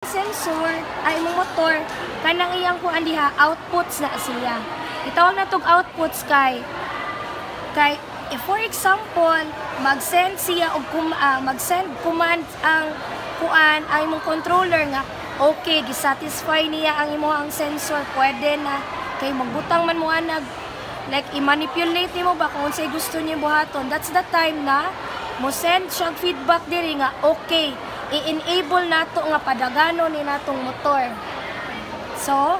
Sensor ay imong motor kanang iyang kuan diha outputs na siya. Itawag na tog outputs kay for example mag-send siya og mag-send command ang kuan ay imong controller nga okay gisatisfy niya ang imong sensor, pwede na kay magbutang man mo anag like i-manipulate nimo ba kung unsay gusto niyo buhaton. That's the time na mo send siya feedback diri nga okay i-enable nato nga padagano ni natong motor. So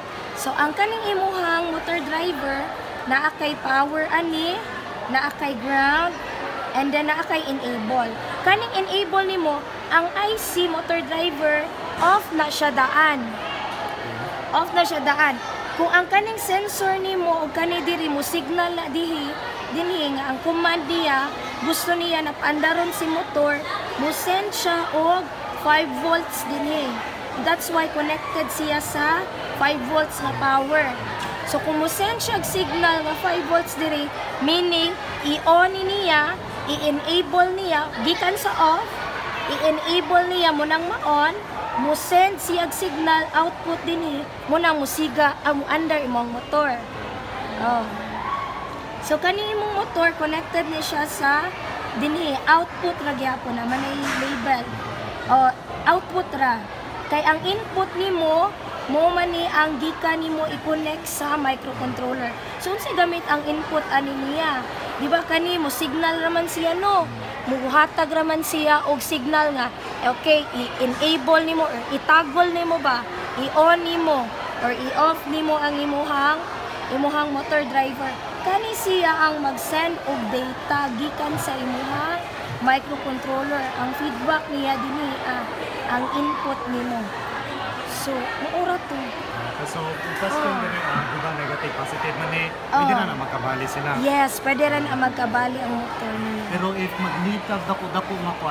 ang kaning imuhang motor driver naa kay power ani, naa kay ground, and then naa kay enable. Kaning enable nimo ang IC motor driver off na siya daan. Off na siya daan. Kung ang kaning sensor nimo o kani diri mo signal na dinhi nga ang command niya gusto niya na paandaron si motor, mo send siya og 5 volts dinhi. That's why connected siya sa 5 volts na power. So kung mo send siya og signal nga 5 volts diri, meaning i-on niya, i-enable niya gikan sa off, i-enable niya mo nang ma-on, mo send siya og signal output dinhi, mo nang musiga ang under imong motor. Oh. So kani imong motor connected ni siya sa dinhi output ra gyapon na man ay label. Output ra. Kay ang input nimo mo man ni ang gikan nimo i-connect sa microcontroller. So unsay gamit ang input ani niya? Di ba kani mo signal raman siya no? Muhatag raman siya og signal nga okay, i-enable nimo or i-toggle nimo ba? I-on nimo or i-off nimo ang imuhang motor driver. Kani siya ang mag-send og data gikan sa imuhang microcontroller. Ang feedback niya dinhi ang input nimo. So, maura to. So, question din diba negative, positive man pwede na magkabali sila. Yes, pwede rin magkabali ang motor niya. Pero if magnitag dako-dako